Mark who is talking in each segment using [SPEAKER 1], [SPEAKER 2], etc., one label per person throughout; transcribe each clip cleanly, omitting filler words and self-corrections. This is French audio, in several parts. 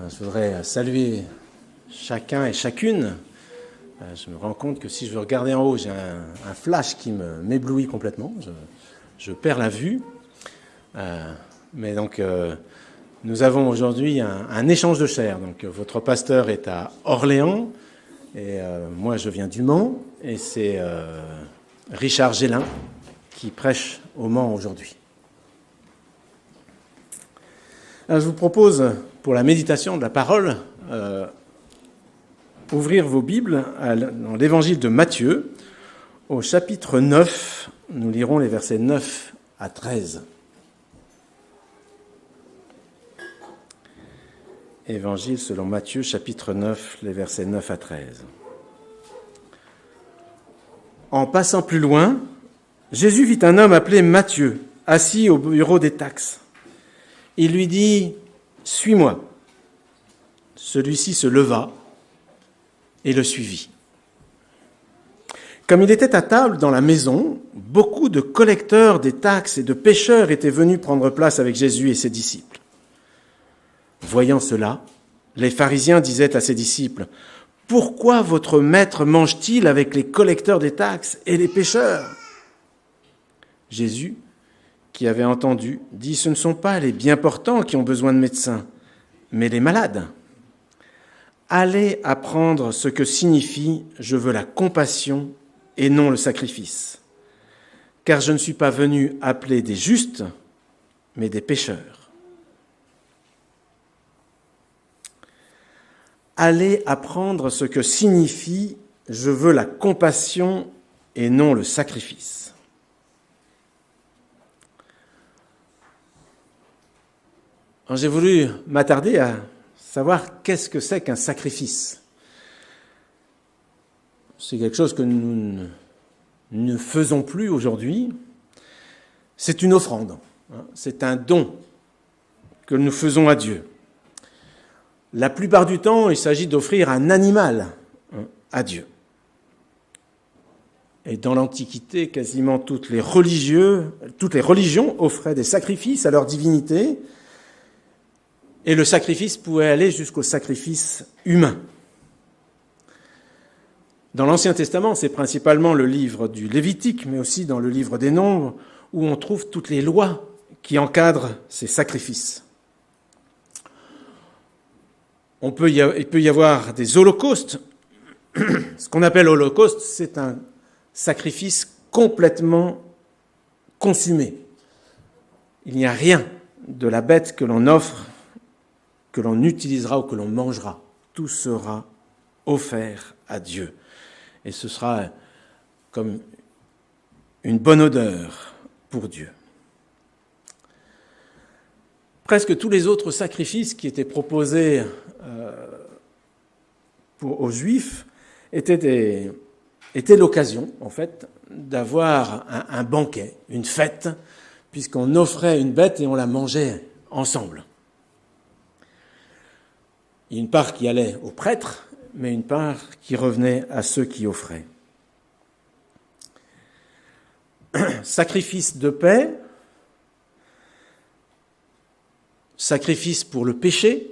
[SPEAKER 1] Je voudrais saluer chacun et chacune. Je me rends compte que si je veux regarder en haut, j'ai un flash qui m'éblouit complètement. Je perds la vue. Mais donc, nous avons aujourd'hui un échange de chair. Donc, votre pasteur est à Orléans et moi, je viens du Mans. Et c'est Richard Gélin qui prêche au Mans aujourd'hui. Alors, je vous propose, pour la méditation de la parole, ouvrir vos Bibles dans l'évangile de Matthieu, au chapitre 9. Nous lirons les versets 9 à 13. Évangile selon Matthieu, chapitre 9, les versets 9 à 13. En passant plus loin, Jésus vit un homme appelé Matthieu, assis au bureau des taxes. Il lui dit « Suis-moi ». Celui-ci se leva et le suivit. Comme il était à table dans la maison, beaucoup de collecteurs des taxes et de pécheurs étaient venus prendre place avec Jésus et ses disciples. Voyant cela, les pharisiens disaient à ses disciples « Pourquoi votre maître mange-t-il avec les collecteurs des taxes et les pécheurs ?» Jésus, qui avait entendu, dit « Ce ne sont pas les bien portants qui ont besoin de médecins, mais les malades. Allez apprendre ce que signifie « Je veux la compassion et non le sacrifice ». Car je ne suis pas venu appeler des justes, mais des pécheurs. Allez apprendre ce que signifie « Je veux la compassion et non le sacrifice ». Alors, j'ai voulu m'attarder à savoir qu'est-ce que c'est qu'un sacrifice. C'est quelque chose que nous ne faisons plus aujourd'hui. C'est une offrande, c'est un don que nous faisons à Dieu. La plupart du temps, il s'agit d'offrir un animal à Dieu. Et dans l'Antiquité, quasiment toutes les religions offraient des sacrifices à leur divinité. Et le sacrifice pouvait aller jusqu'au sacrifice humain. Dans l'Ancien Testament, c'est principalement le livre du Lévitique, mais aussi dans le livre des Nombres, où on trouve toutes les lois qui encadrent ces sacrifices. Il peut y avoir des holocaustes. Ce qu'on appelle holocauste, c'est un sacrifice complètement consumé. Il n'y a rien de la bête que l'on offre, que l'on utilisera ou que l'on mangera. Tout sera offert à Dieu. Et ce sera comme une bonne odeur pour Dieu. Presque tous les autres sacrifices qui étaient proposés aux Juifs étaient l'occasion, en fait, d'avoir un banquet, une fête, puisqu'on offrait une bête et on la mangeait ensemble. Il y a une part qui allait aux prêtres, mais une part qui revenait à ceux qui offraient. Sacrifice de paix, sacrifice pour le péché,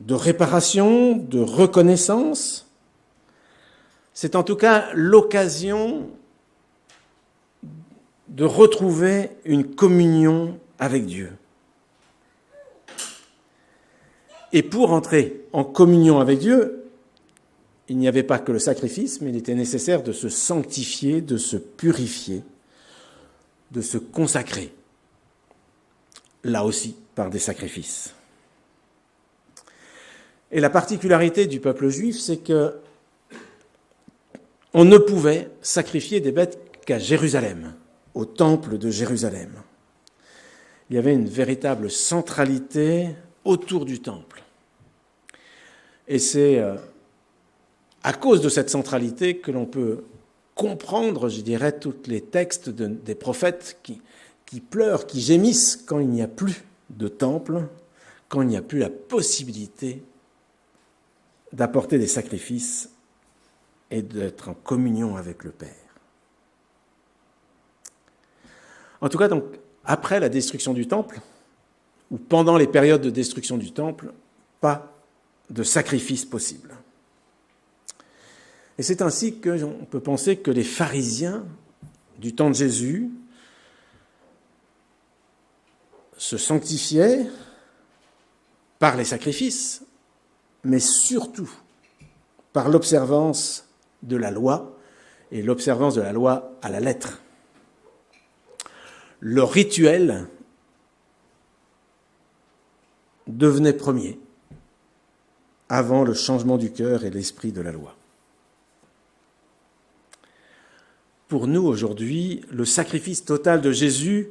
[SPEAKER 1] de réparation, de reconnaissance. C'est en tout cas l'occasion de retrouver une communion avec Dieu. Et pour entrer en communion avec Dieu, il n'y avait pas que le sacrifice, mais il était nécessaire de se sanctifier, de se purifier, de se consacrer, là aussi par des sacrifices. Et la particularité du peuple juif, c'est que on ne pouvait sacrifier des bêtes qu'à Jérusalem, au temple de Jérusalem. Il y avait une véritable centralité autour du temple. Et c'est à cause de cette centralité que l'on peut comprendre, je dirais, tous les textes des prophètes qui pleurent, qui gémissent quand il n'y a plus de temple, quand il n'y a plus la possibilité d'apporter des sacrifices et d'être en communion avec le Père. En tout cas, donc, après la destruction du temple, ou pendant les périodes de destruction du temple, pas de sacrifice possible. Et c'est ainsi qu'on peut penser que les pharisiens du temps de Jésus se sanctifiaient par les sacrifices, mais surtout par l'observance de la loi, et l'observance de la loi à la lettre. Le rituel devenait premier avant le changement du cœur et l'esprit de la loi. Pour nous, aujourd'hui, le sacrifice total de Jésus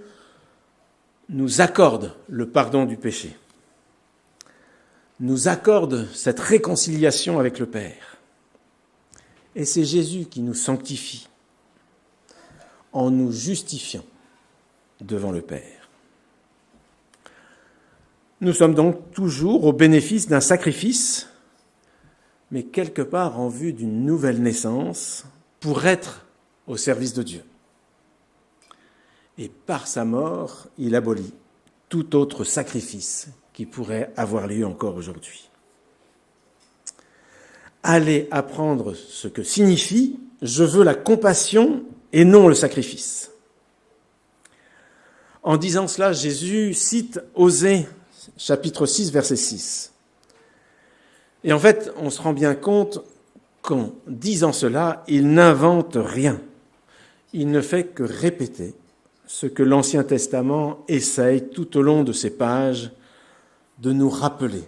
[SPEAKER 1] nous accorde le pardon du péché, nous accorde cette réconciliation avec le Père. Et c'est Jésus qui nous sanctifie en nous justifiant devant le Père. Nous sommes donc toujours au bénéfice d'un sacrifice, mais quelque part en vue d'une nouvelle naissance pour être au service de Dieu. Et par sa mort, il abolit tout autre sacrifice qui pourrait avoir lieu encore aujourd'hui. Allez apprendre ce que signifie « je veux la compassion et non le sacrifice ». En disant cela, Jésus cite Osée, chapitre 6, verset 6. Et en fait, on se rend bien compte qu'en disant cela, il n'invente rien. Il ne fait que répéter ce que l'Ancien Testament essaye tout au long de ces pages de nous rappeler.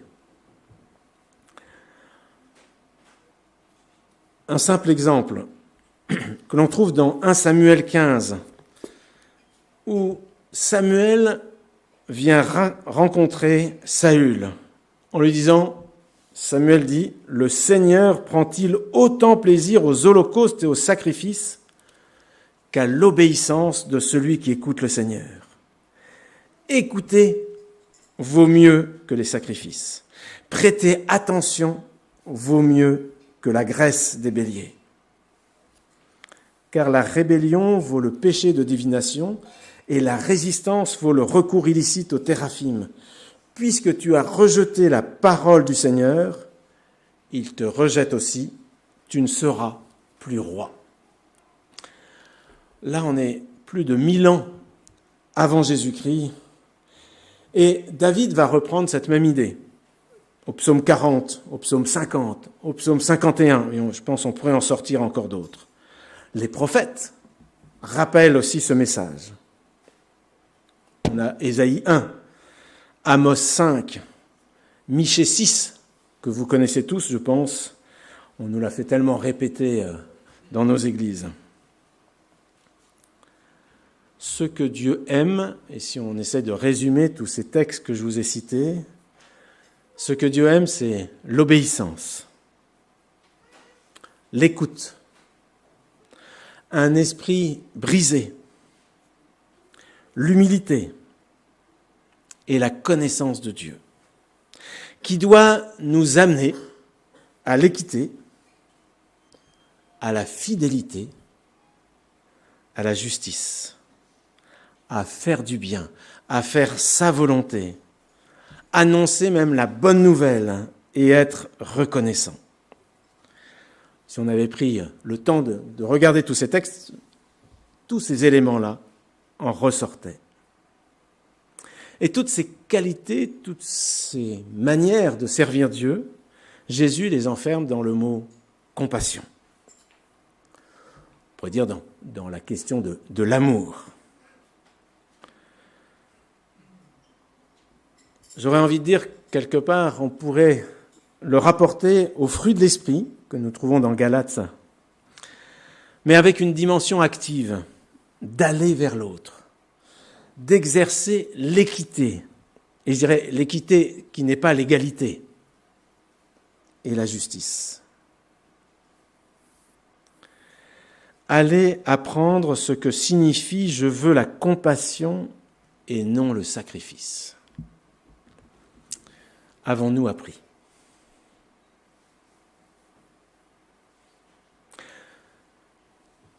[SPEAKER 1] Un simple exemple que l'on trouve dans 1 Samuel 15, où Samuel vient rencontrer Saül en lui disant, Samuel dit, « Le Seigneur prend-il autant plaisir aux holocaustes et aux sacrifices qu'à l'obéissance de celui qui écoute le Seigneur. Écouter vaut mieux que les sacrifices. Prêter attention vaut mieux que la graisse des béliers. Car la rébellion vaut le péché de divination et la résistance vaut le recours illicite au téraphim. Puisque tu as rejeté la parole du Seigneur, il te rejette aussi, tu ne seras plus roi. » Là, on est plus de 1000 ans avant Jésus-Christ, et David va reprendre cette même idée au psaume 40, au psaume 50, au psaume 51, et je pense qu'on pourrait en sortir encore d'autres. Les prophètes rappellent aussi ce message. On a Ésaïe 1, Amos 5, Michée 6, que vous connaissez tous, je pense. On nous l'a fait tellement répéter dans nos églises. Ce que Dieu aime, et si on essaie de résumer tous ces textes que je vous ai cités, ce que Dieu aime, c'est l'obéissance, l'écoute, un esprit brisé, l'humilité et la connaissance de Dieu, qui doit nous amener à l'équité, à la fidélité, à la justice, à faire du bien, à faire sa volonté, annoncer même la bonne nouvelle et être reconnaissant. Si on avait pris le temps de regarder tous ces textes, tous ces éléments-là en ressortaient. Et toutes ces qualités, toutes ces manières de servir Dieu, Jésus les enferme dans le mot compassion. On pourrait dire dans la question de l'amour. J'aurais envie de dire, quelque part, on pourrait le rapporter au fruit de l'esprit que nous trouvons dans Galates, mais avec une dimension active, d'aller vers l'autre, d'exercer l'équité, et je dirais l'équité qui n'est pas l'égalité, et la justice. Allez apprendre ce que signifie « je veux la compassion et non le sacrifice ». Avons-nous appris?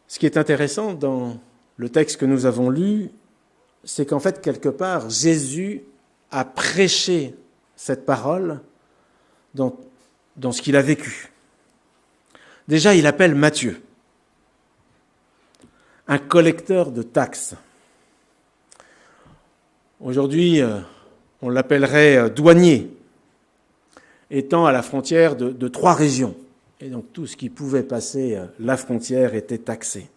[SPEAKER 1] Ce qui est intéressant dans le texte que nous avons lu, c'est qu'en fait, quelque part, Jésus à prêcher cette parole dans ce qu'il a vécu. Déjà, il appelle Matthieu, un collecteur de taxes. Aujourd'hui, on l'appellerait douanier, étant à la frontière de 3 régions. Et donc tout ce qui pouvait passer la frontière était taxé.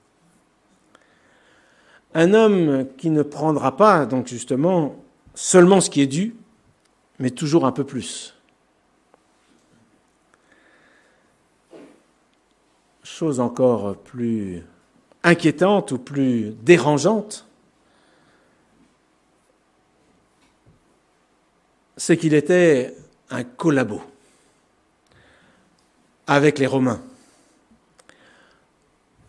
[SPEAKER 1] Un homme qui ne prendra pas, donc justement, seulement ce qui est dû, mais toujours un peu plus. Chose encore plus inquiétante ou plus dérangeante, c'est qu'il était un collabo avec les Romains.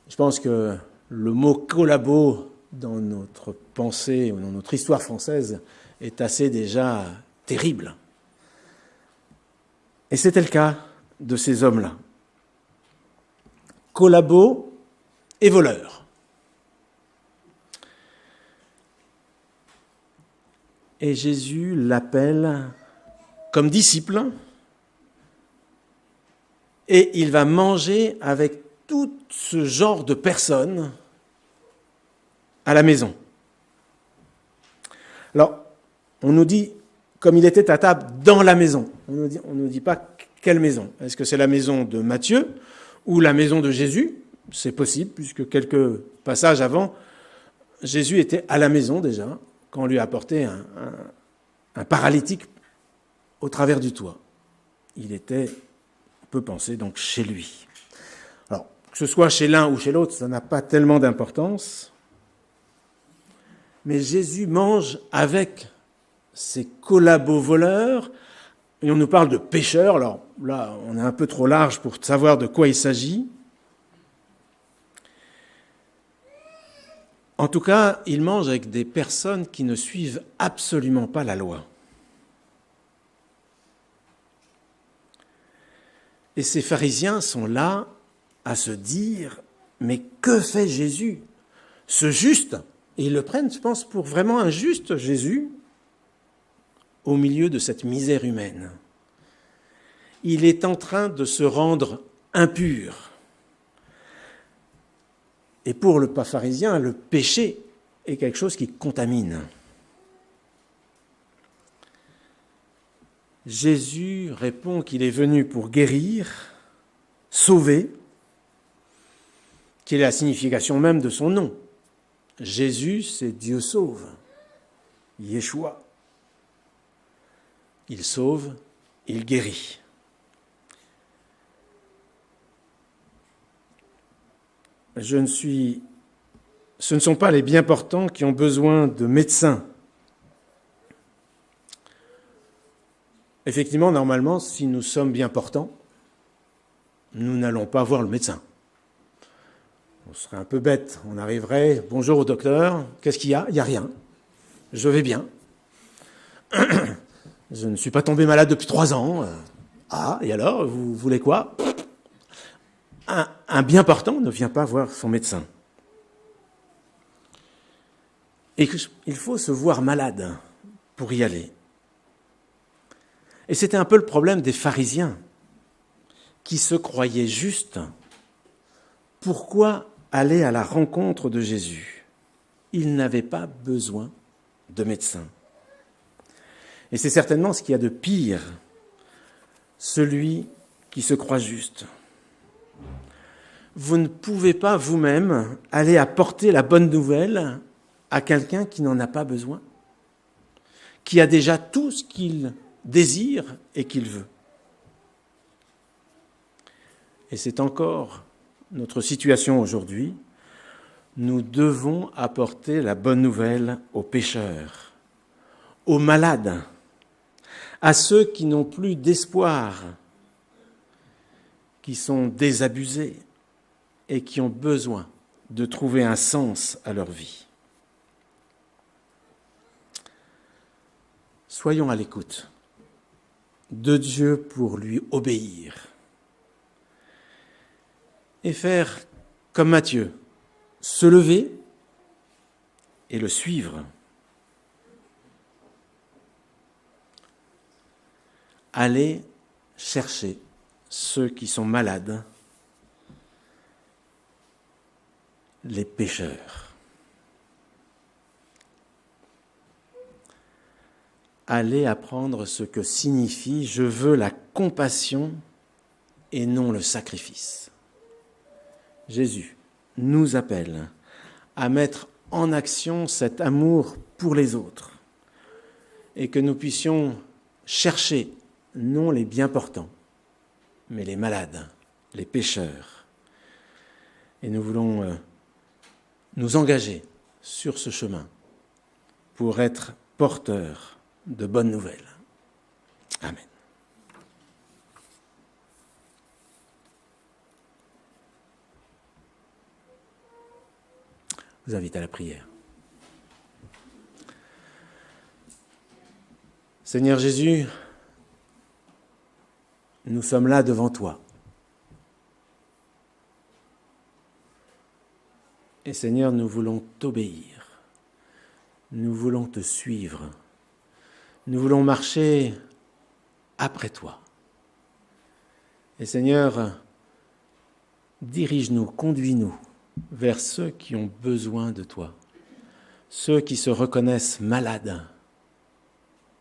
[SPEAKER 1] Je pense que le mot collabo dans notre pensée ou dans notre histoire française est assez déjà terrible. Et c'était le cas de ces hommes-là. Collabo et voleurs. Et Jésus l'appelle comme disciple et il va manger avec tout ce genre de personnes à la maison. Alors, on nous dit, comme il était à table dans la maison, on ne nous dit pas quelle maison. Est-ce que c'est la maison de Matthieu ou la maison de Jésus? C'est possible, puisque quelques passages avant, Jésus était à la maison déjà, quand on lui a apporté un paralytique au travers du toit. Il était, on peut penser, donc chez lui. Alors, que ce soit chez l'un ou chez l'autre, ça n'a pas tellement d'importance. Mais Jésus mange avec ces collabos voleurs, et on nous parle de pécheurs. Alors là, on est un peu trop large pour savoir de quoi il s'agit. En tout cas, il mange avec des personnes qui ne suivent absolument pas la loi. Et ces pharisiens sont là à se dire, mais que fait Jésus? Ce juste, et ils le prennent, je pense, pour vraiment un juste Jésus, au milieu de cette misère humaine. Il est en train de se rendre impur. Et pour le pharisien, le péché est quelque chose qui contamine. Jésus répond qu'il est venu pour guérir, sauver, qui est la signification même de son nom. Jésus, c'est Dieu sauve. Yeshua. Il sauve, il guérit. Ce ne sont pas les bien portants qui ont besoin de médecins. Effectivement, normalement, si nous sommes bien portants, nous n'allons pas voir le médecin. On serait un peu bête. On arriverait, bonjour au docteur, qu'est-ce qu'il y a? Il n'y a rien. Je vais bien. Je ne suis pas tombé malade depuis 3 ans. Ah, et alors, vous voulez quoi? Un bien portant ne vient pas voir son médecin. Et il faut se voir malade pour y aller. Et c'était un peu le problème des pharisiens, qui se croyaient justes. Pourquoi aller à la rencontre de Jésus? Ils n'avaient pas besoin de médecin. Et c'est certainement ce qu'il y a de pire, celui qui se croit juste. Vous ne pouvez pas vous-même aller apporter la bonne nouvelle à quelqu'un qui n'en a pas besoin, qui a déjà tout ce qu'il désire et qu'il veut. Et c'est encore notre situation aujourd'hui. Nous devons apporter la bonne nouvelle aux pécheurs, aux malades, à ceux qui n'ont plus d'espoir, qui sont désabusés et qui ont besoin de trouver un sens à leur vie. Soyons à l'écoute de Dieu pour lui obéir et faire comme Matthieu, se lever et le suivre. allez chercher ceux qui sont malades, les pécheurs. Allez apprendre ce que signifie « je veux la compassion et non le sacrifice ». Jésus nous appelle à mettre en action cet amour pour les autres et que nous puissions chercher non les bien portants, mais les malades, les pécheurs. Et nous voulons nous engager sur ce chemin pour être porteurs de bonnes nouvelles. Amen. Je vous invite à la prière. Seigneur Jésus, nous sommes là devant toi. Et Seigneur, nous voulons t'obéir. Nous voulons te suivre. Nous voulons marcher après toi. Et Seigneur, dirige-nous, conduis-nous vers ceux qui ont besoin de toi, ceux qui se reconnaissent malades,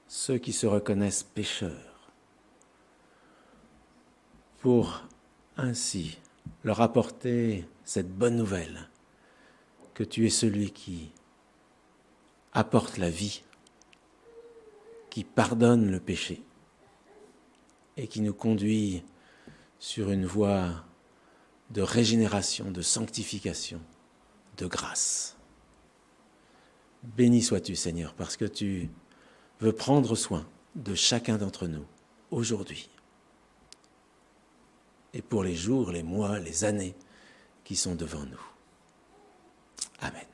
[SPEAKER 1] ceux qui se reconnaissent pécheurs, pour ainsi leur apporter cette bonne nouvelle que tu es celui qui apporte la vie, qui pardonne le péché et qui nous conduit sur une voie de régénération, de sanctification, de grâce. Béni sois-tu, Seigneur, parce que tu veux prendre soin de chacun d'entre nous aujourd'hui et pour les jours, les mois, les années qui sont devant nous. Amen.